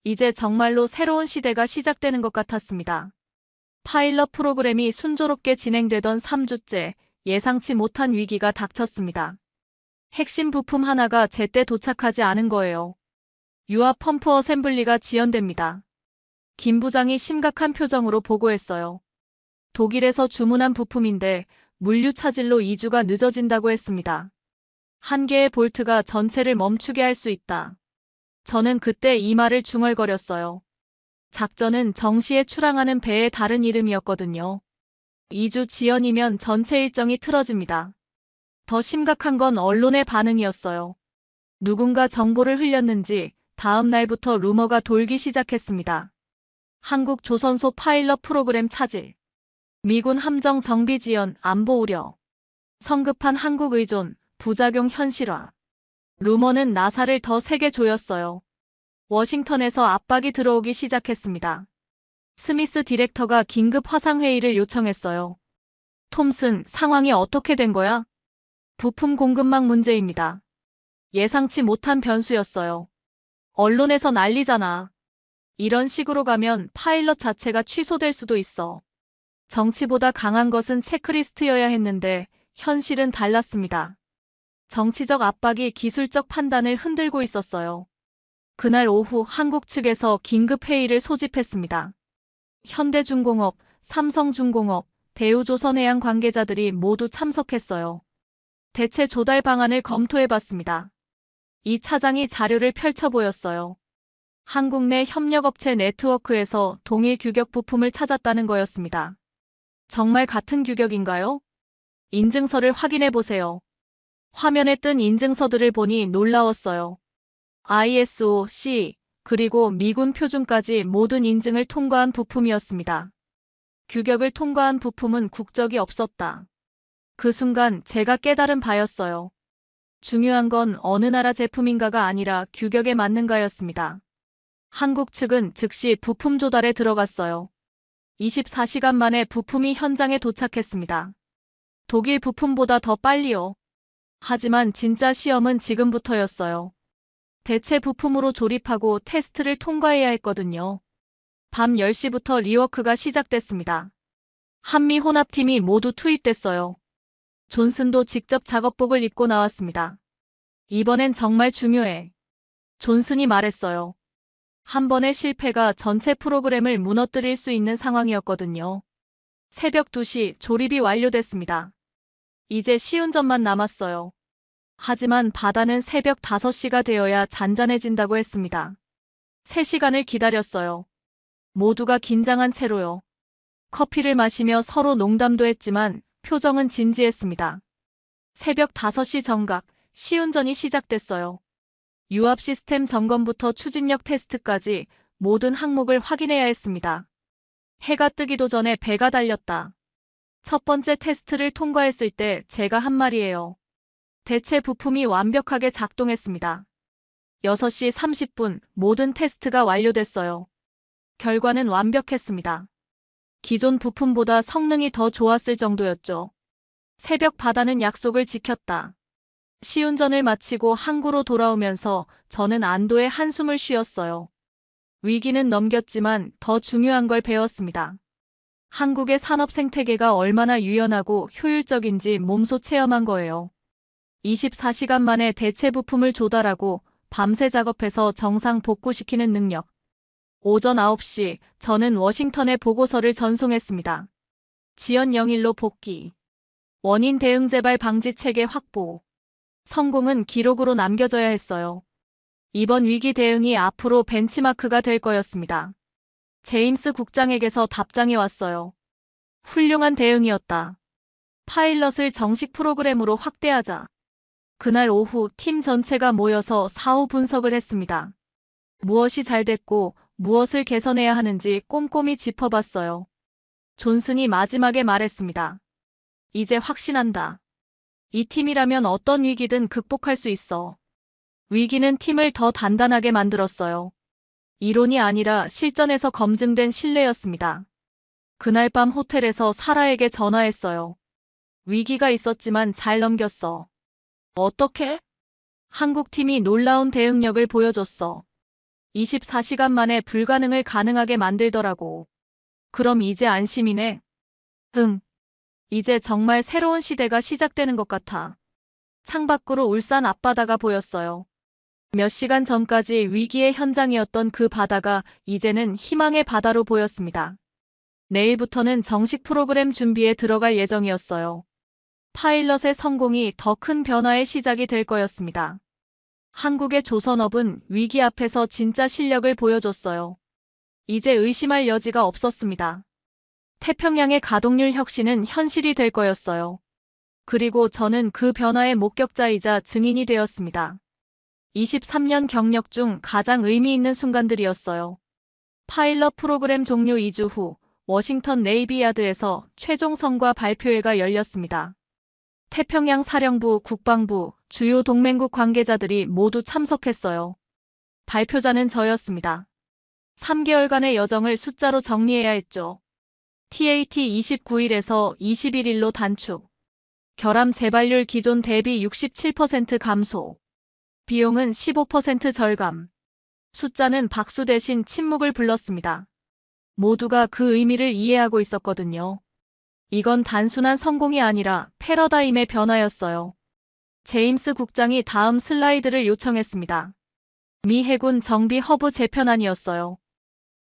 이제 정말로 새로운 시대가 시작되는 것 같았습니다. 파일럿 프로그램이 순조롭게 진행되던 3주째 예상치 못한 위기가 닥쳤습니다. 핵심 부품 하나가 제때 도착하지 않은 거예요. 유압 펌프 어셈블리가 지연됩니다. 김 부장이 심각한 표정으로 보고했어요. 독일에서 주문한 부품인데 물류 차질로 2주가 늦어진다고 했습니다. 한 개의 볼트가 전체를 멈추게 할 수 있다. 저는 그때 이 말을 중얼거렸어요. 작전은 정시에 출항하는 배의 다른 이름이었거든요. 2주 지연이면 전체 일정이 틀어집니다. 더 심각한 건 언론의 반응이었어요. 누군가 정보를 흘렸는지 다음 날부터 루머가 돌기 시작했습니다. 한국 조선소 파일럿 프로그램 차질. 미군 함정 정비 지연, 안보 우려. 성급한 한국 의존, 부작용 현실화. 루머는 나사를 더 세게 조였어요. 워싱턴에서 압박이 들어오기 시작했습니다. 스미스 디렉터가 긴급 화상회의를 요청했어요. 톰슨, 상황이 어떻게 된 거야? 부품 공급망 문제입니다. 예상치 못한 변수였어요. 언론에서 난리잖아. 이런 식으로 가면 파일럿 자체가 취소될 수도 있어. 정치보다 강한 것은 체크리스트여야 했는데 현실은 달랐습니다. 정치적 압박이 기술적 판단을 흔들고 있었어요. 그날 오후 한국 측에서 긴급 회의를 소집했습니다. 현대중공업, 삼성중공업, 대우조선해양 관계자들이 모두 참석했어요. 대체 조달 방안을 검토해봤습니다. 이 차장이 자료를 펼쳐 보였어요. 한국 내 협력업체 네트워크에서 동일 규격 부품을 찾았다는 거였습니다. 정말 같은 규격인가요? 인증서를 확인해 보세요. 화면에 뜬 인증서들을 보니 놀라웠어요. ISO, C, 그리고 미군 표준까지 모든 인증을 통과한 부품이었습니다. 규격을 통과한 부품은 국적이 없었다. 그 순간 제가 깨달은 바였어요. 중요한 건 어느 나라 제품인가가 아니라 규격에 맞는가였습니다. 한국 측은 즉시 부품 조달에 들어갔어요. 24시간 만에 부품이 현장에 도착했습니다. 독일 부품보다 더 빨리요. 하지만 진짜 시험은 지금부터였어요. 대체 부품으로 조립하고 테스트를 통과해야 했거든요. 밤 10시부터 리워크가 시작됐습니다. 한미 혼합팀이 모두 투입됐어요. 존슨도 직접 작업복을 입고 나왔습니다. 이번엔 정말 중요해. 존슨이 말했어요. 한 번의 실패가 전체 프로그램을 무너뜨릴 수 있는 상황이었거든요. 새벽 2시 조립이 완료됐습니다. 이제 시운전만 남았어요. 하지만 바다는 새벽 5시가 되어야 잔잔해진다고 했습니다. 3시간을 기다렸어요. 모두가 긴장한 채로요. 커피를 마시며 서로 농담도 했지만 표정은 진지했습니다. 새벽 5시 정각, 시운전이 시작됐어요. 유압 시스템 점검부터 추진력 테스트까지 모든 항목을 확인해야 했습니다. 해가 뜨기도 전에 배가 달렸다. 첫 번째 테스트를 통과했을 때 제가 한 말이에요. 대체 부품이 완벽하게 작동했습니다. 6시 30분 모든 테스트가 완료됐어요. 결과는 완벽했습니다. 기존 부품보다 성능이 더 좋았을 정도였죠. 새벽 바다는 약속을 지켰다. 시운전을 마치고 항구로 돌아오면서 저는 안도의 한숨을 쉬었어요. 위기는 넘겼지만 더 중요한 걸 배웠습니다. 한국의 산업 생태계가 얼마나 유연하고 효율적인지 몸소 체험한 거예요. 24시간 만에 대체 부품을 조달하고 밤새 작업해서 정상 복구시키는 능력. 오전 9시 저는 워싱턴에 보고서를 전송했습니다. 지연 0일로 복귀. 원인 대응 재발 방지 체계 확보. 성공은 기록으로 남겨져야 했어요. 이번 위기 대응이 앞으로 벤치마크가 될 거였습니다. 제임스 국장에게서 답장이 왔어요. 훌륭한 대응이었다. 파일럿을 정식 프로그램으로 확대하자. 그날 오후 팀 전체가 모여서 사후 분석을 했습니다. 무엇이 잘 됐고 무엇을 개선해야 하는지 꼼꼼히 짚어봤어요. 존슨이 마지막에 말했습니다. 이제 확신한다. 이 팀이라면 어떤 위기든 극복할 수 있어. 위기는 팀을 더 단단하게 만들었어요. 이론이 아니라 실전에서 검증된 신뢰였습니다. 그날 밤 호텔에서 사라에게 전화했어요. 위기가 있었지만 잘 넘겼어. 어떻게? 한국팀이 놀라운 대응력을 보여줬어. 24시간 만에 불가능을 가능하게 만들더라고. 그럼 이제 안심이네. 응. 이제 정말 새로운 시대가 시작되는 것 같아. 창밖으로 울산 앞바다가 보였어요. 몇 시간 전까지 위기의 현장이었던 그 바다가 이제는 희망의 바다로 보였습니다. 내일부터는 정식 프로그램 준비에 들어갈 예정이었어요. 파일럿의 성공이 더 큰 변화의 시작이 될 거였습니다. 한국의 조선업은 위기 앞에서 진짜 실력을 보여줬어요. 이제 의심할 여지가 없었습니다. 태평양의 가동률 혁신은 현실이 될 거였어요. 그리고 저는 그 변화의 목격자이자 증인이 되었습니다. 23년 경력 중 가장 의미 있는 순간들이었어요. 파일럿 프로그램 종료 2주 후 워싱턴 네이비야드에서 최종 성과 발표회가 열렸습니다. 태평양 사령부, 국방부, 주요 동맹국 관계자들이 모두 참석했어요. 발표자는 저였습니다. 3개월간의 여정을 숫자로 정리해야 했죠. TAT 29일에서 21일로 단축. 결함 재발률 기존 대비 67% 감소. 비용은 15% 절감. 숫자는 박수 대신 침묵을 불렀습니다. 모두가 그 의미를 이해하고 있었거든요. 이건 단순한 성공이 아니라 패러다임의 변화였어요. 제임스 국장이 다음 슬라이드를 요청했습니다. 미 해군 정비 허브 재편안이었어요.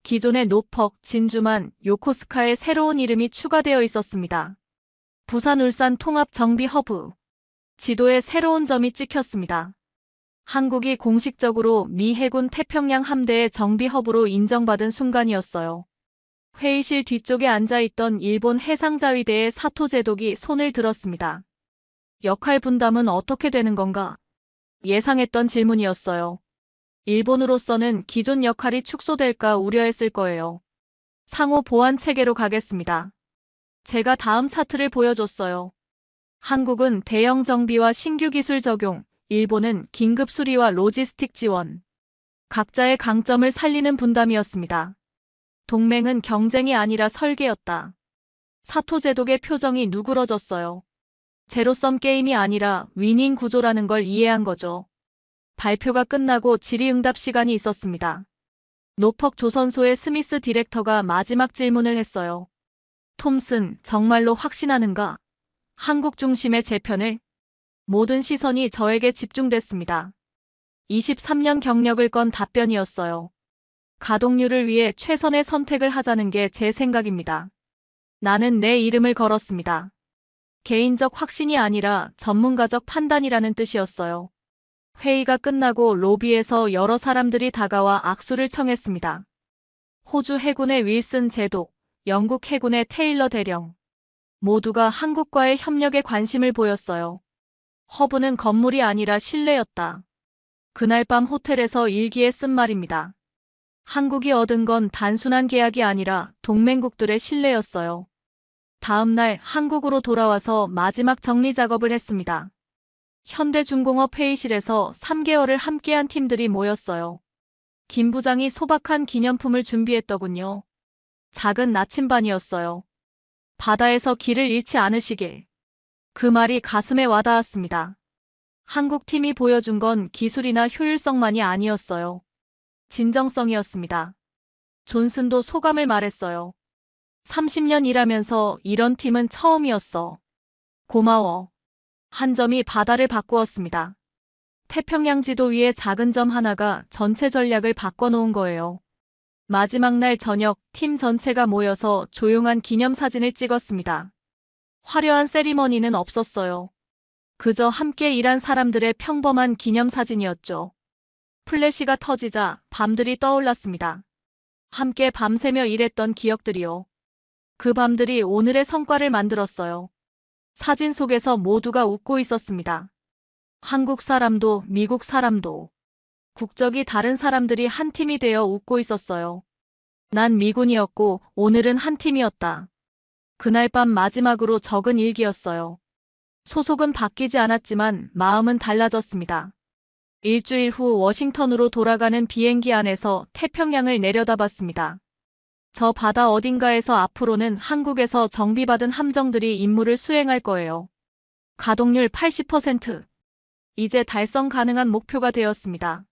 기존의 노퍽, 진주만, 요코스카의 새로운 이름이 추가되어 있었습니다. 부산 울산 통합 정비 허브. 지도에 새로운 점이 찍혔습니다. 한국이 공식적으로 미 해군 태평양 함대의 정비 허브로 인정받은 순간이었어요. 회의실 뒤쪽에 앉아있던 일본 해상자위대의 사토 제독이 손을 들었습니다. 역할 분담은 어떻게 되는 건가? 예상했던 질문이었어요. 일본으로서는 기존 역할이 축소될까 우려했을 거예요. 상호 보완 체계로 가겠습니다. 제가 다음 차트를 보여줬어요. 한국은 대형 정비와 신규 기술 적용, 일본은 긴급 수리와 로지스틱 지원. 각자의 강점을 살리는 분담이었습니다. 동맹은 경쟁이 아니라 설계였다. 사토 제독의 표정이 누그러졌어요. 제로섬 게임이 아니라 위닝 구조라는 걸 이해한 거죠. 발표가 끝나고 질의응답 시간이 있었습니다. 노퍽 조선소의 스미스 디렉터가 마지막 질문을 했어요. 톰슨, 정말로 확신하는가? 한국 중심의 재편을? 모든 시선이 저에게 집중됐습니다. 23년 경력을 건 답변이었어요. 가동률을 위해 최선의 선택을 하자는 게 제 생각입니다. 나는 내 이름을 걸었습니다. 개인적 확신이 아니라 전문가적 판단이라는 뜻이었어요. 회의가 끝나고 로비에서 여러 사람들이 다가와 악수를 청했습니다. 호주 해군의 윌슨 제독, 영국 해군의 테일러 대령. 모두가 한국과의 협력에 관심을 보였어요. 허브는 건물이 아니라 신뢰였다. 그날 밤 호텔에서 일기에 쓴 말입니다. 한국이 얻은 건 단순한 계약이 아니라 동맹국들의 신뢰였어요. 다음 날 한국으로 돌아와서 마지막 정리 작업을 했습니다. 현대중공업 회의실에서 3개월을 함께한 팀들이 모였어요. 김 부장이 소박한 기념품을 준비했더군요. 작은 나침반이었어요. 바다에서 길을 잃지 않으시길. 그 말이 가슴에 와닿았습니다. 한국 팀이 보여준 건 기술이나 효율성만이 아니었어요. 진정성이었습니다. 존슨도 소감을 말했어요. 30년 일하면서 이런 팀은 처음이었어. 고마워. 한 점이 바다를 바꾸었습니다. 태평양 지도 위에 작은 점 하나가 전체 전략을 바꿔놓은 거예요. 마지막 날 저녁 팀 전체가 모여서 조용한 기념사진을 찍었습니다. 화려한 세리머니는 없었어요. 그저 함께 일한 사람들의 평범한 기념사진이었죠. 플래시가 터지자 밤들이 떠올랐습니다. 함께 밤새며 일했던 기억들이요. 그 밤들이 오늘의 성과를 만들었어요. 사진 속에서 모두가 웃고 있었습니다. 한국 사람도 미국 사람도. 국적이 다른 사람들이 한 팀이 되어 웃고 있었어요. 난 미군이었고 오늘은 한 팀이었다. 그날 밤 마지막으로 적은 일기였어요. 소속은 바뀌지 않았지만 마음은 달라졌습니다. 일주일 후 워싱턴으로 돌아가는 비행기 안에서 태평양을 내려다봤습니다. 저 바다 어딘가에서 앞으로는 한국에서 정비받은 함정들이 임무를 수행할 거예요. 가동률 80%. 이제 달성 가능한 목표가 되었습니다.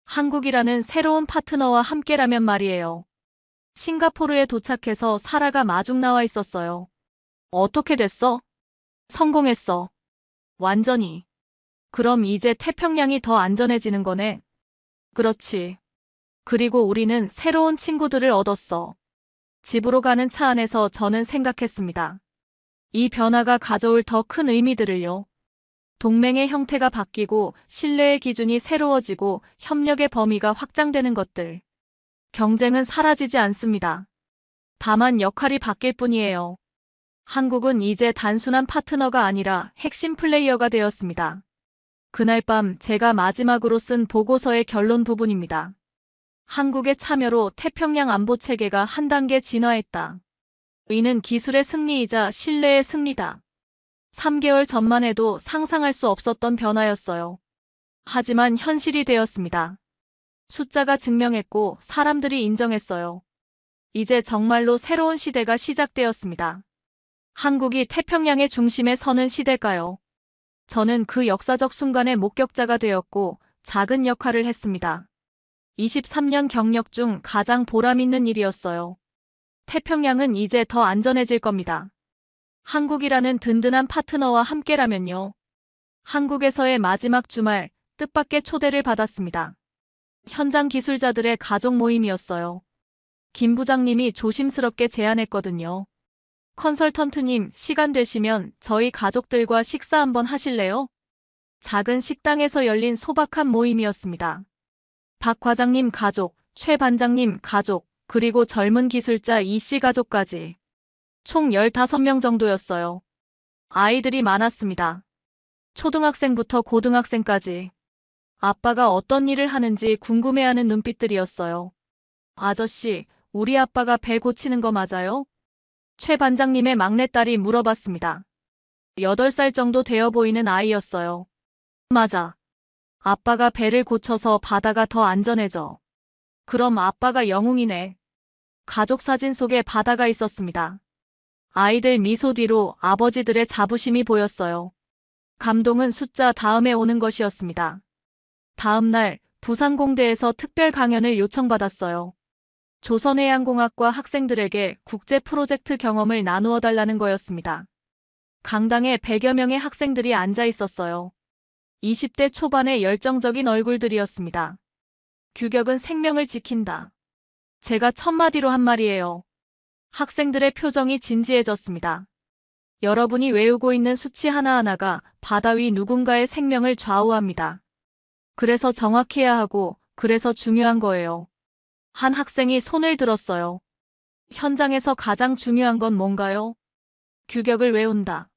한국이라는 새로운 파트너와 함께라면 말이에요. 싱가포르에 도착해서 사라가 마중 나와 있었어요. 어떻게 됐어? 성공했어. 완전히. 그럼 이제 태평양이 더 안전해지는 거네. 그렇지. 그리고 우리는 새로운 친구들을 얻었어. 집으로 가는 차 안에서 저는 생각했습니다. 이 변화가 가져올 더 큰 의미들을요. 동맹의 형태가 바뀌고 신뢰의 기준이 새로워지고 협력의 범위가 확장되는 것들. 경쟁은 사라지지 않습니다. 다만 역할이 바뀔 뿐이에요. 한국은 이제 단순한 파트너가 아니라 핵심 플레이어가 되었습니다. 그날 밤 제가 마지막으로 쓴 보고서의 결론 부분입니다. 한국의 참여로 태평양 안보 체계가 한 단계 진화했다. 이는 기술의 승리이자 신뢰의 승리다. 3개월 전만 해도 상상할 수 없었던 변화였어요. 하지만 현실이 되었습니다. 숫자가 증명했고 사람들이 인정했어요. 이제 정말로 새로운 시대가 시작되었습니다. 한국이 태평양의 중심에 서는 시대일까요? 저는 그 역사적 순간의 목격자가 되었고 작은 역할을 했습니다. 23년 경력 중 가장 보람있는 일이었어요. 태평양은 이제 더 안전해질 겁니다. 한국이라는 든든한 파트너와 함께라면요. 한국에서의 마지막 주말 뜻밖의 초대를 받았습니다. 현장 기술자들의 가족 모임이었어요. 김 부장님이 조심스럽게 제안했거든요. 컨설턴트님, 시간 되시면 저희 가족들과 식사 한번 하실래요? 작은 식당에서 열린 소박한 모임이었습니다. 박 과장님 가족, 최 반장님 가족, 그리고 젊은 기술자 이씨 가족까지. 총 15명 정도였어요. 아이들이 많았습니다. 초등학생부터 고등학생까지. 아빠가 어떤 일을 하는지 궁금해하는 눈빛들이었어요. 아저씨, 우리 아빠가 배 고치는 거 맞아요? 최 반장님의 막내딸이 물어봤습니다. 8살 정도 되어 보이는 아이였어요. 맞아. 아빠가 배를 고쳐서 바다가 더 안전해져. 그럼 아빠가 영웅이네. 가족 사진 속에 바다가 있었습니다. 아이들 미소 뒤로 아버지들의 자부심이 보였어요. 감동은 숫자 다음에 오는 것이었습니다. 다음 날 부산공대에서 특별 강연을 요청받았어요. 조선해양공학과 학생들에게 국제 프로젝트 경험을 나누어 달라는 거였습니다. 강당에 100여 명의 학생들이 앉아 있었어요. 20대 초반의 열정적인 얼굴들이었습니다. 규격은 생명을 지킨다. 제가 첫마디로 한 말이에요. 학생들의 표정이 진지해졌습니다. 여러분이 외우고 있는 수치 하나하나가 바다 위 누군가의 생명을 좌우합니다. 그래서 정확해야 하고 그래서 중요한 거예요. 한 학생이 손을 들었어요. 현장에서 가장 중요한 건 뭔가요? 규격을 외운다.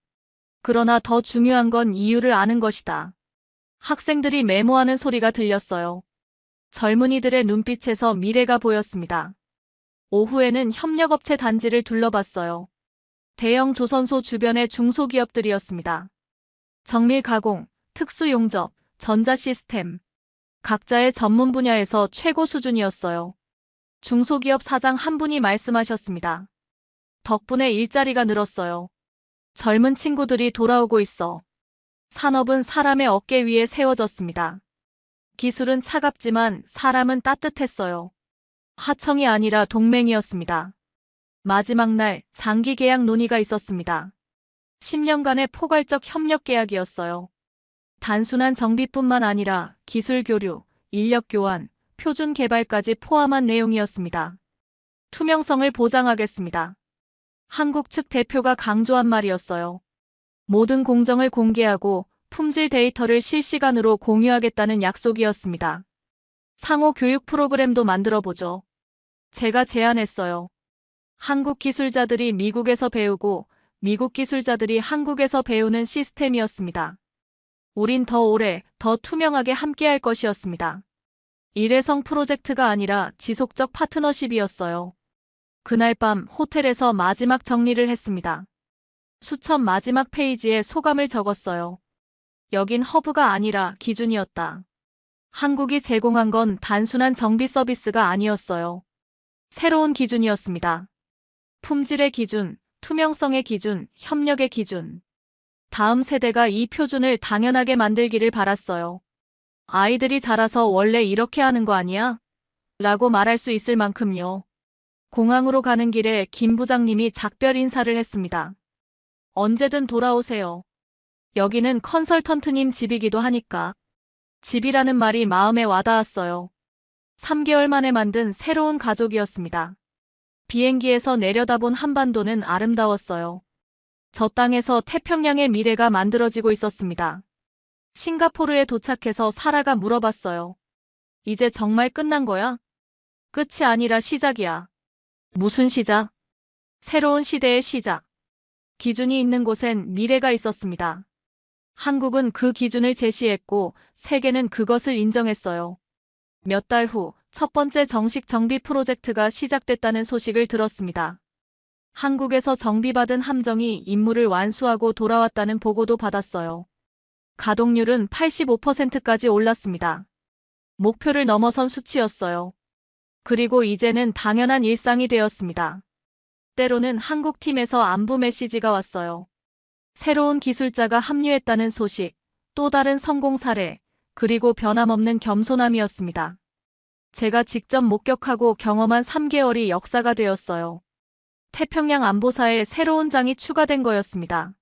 그러나 더 중요한 건 이유를 아는 것이다. 학생들이 메모하는 소리가 들렸어요. 젊은이들의 눈빛에서 미래가 보였습니다. 오후에는 협력업체 단지를 둘러봤어요. 대형 조선소 주변의 중소기업들이었습니다. 정밀 가공, 특수용접, 전자시스템. 각자의 전문 분야에서 최고 수준이었어요. 중소기업 사장 한 분이 말씀하셨습니다. 덕분에 일자리가 늘었어요. 젊은 친구들이 돌아오고 있어. 산업은 사람의 어깨 위에 세워졌습니다. 기술은 차갑지만 사람은 따뜻했어요. 하청이 아니라 동맹이었습니다. 마지막 날 장기 계약 논의가 있었습니다. 10년간의 포괄적 협력 계약이었어요. 단순한 정비뿐만 아니라 기술 교류, 인력 교환, 표준 개발까지 포함한 내용이었습니다. 투명성을 보장하겠습니다. 한국 측 대표가 강조한 말이었어요. 모든 공정을 공개하고 품질 데이터를 실시간으로 공유하겠다는 약속이었습니다. 상호 교육 프로그램도 만들어보죠. 제가 제안했어요. 한국 기술자들이 미국에서 배우고 미국 기술자들이 한국에서 배우는 시스템이었습니다. 우린 더 오래, 더 투명하게 함께할 것이었습니다. 일회성 프로젝트가 아니라 지속적 파트너십이었어요. 그날 밤 호텔에서 마지막 정리를 했습니다. 수천 마지막 페이지에 소감을 적었어요. 여긴 허브가 아니라 기준이었다. 한국이 제공한 건 단순한 정비 서비스가 아니었어요. 새로운 기준이었습니다. 품질의 기준, 투명성의 기준, 협력의 기준. 다음 세대가 이 표준을 당연하게 만들기를 바랐어요. 아이들이 자라서 원래 이렇게 하는 거 아니야? 라고 말할 수 있을 만큼요. 공항으로 가는 길에 김 부장님이 작별 인사를 했습니다. 언제든 돌아오세요. 여기는 컨설턴트님 집이기도 하니까. 집이라는 말이 마음에 와닿았어요. 3개월 만에 만든 새로운 가족이었습니다. 비행기에서 내려다본 한반도는 아름다웠어요. 저 땅에서 태평양의 미래가 만들어지고 있었습니다. 싱가포르에 도착해서 사라가 물어봤어요. 이제 정말 끝난 거야? 끝이 아니라 시작이야. 무슨 시작? 새로운 시대의 시작. 기준이 있는 곳엔 미래가 있었습니다. 한국은 그 기준을 제시했고 세계는 그것을 인정했어요. 몇 달 후 첫 번째 정식 정비 프로젝트가 시작됐다는 소식을 들었습니다. 한국에서 정비받은 함정이 임무를 완수하고 돌아왔다는 보고도 받았어요. 가동률은 85%까지 올랐습니다. 목표를 넘어선 수치였어요. 그리고 이제는 당연한 일상이 되었습니다. 때로는 한국팀에서 안부 메시지가 왔어요. 새로운 기술자가 합류했다는 소식, 또 다른 성공 사례, 그리고 변함없는 겸손함이었습니다. 제가 직접 목격하고 경험한 3개월이 역사가 되었어요. 태평양 안보사에 새로운 장이 추가된 거였습니다.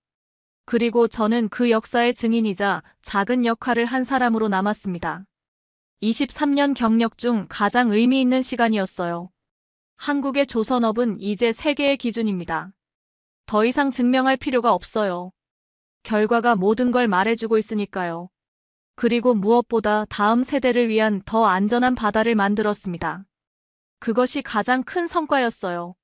그리고 저는 그 역사의 증인이자 작은 역할을 한 사람으로 남았습니다. 23년 경력 중 가장 의미 있는 시간이었어요. 한국의 조선업은 이제 세계의 기준입니다. 더 이상 증명할 필요가 없어요. 결과가 모든 걸 말해주고 있으니까요. 그리고 무엇보다 다음 세대를 위한 더 안전한 바다를 만들었습니다. 그것이 가장 큰 성과였어요.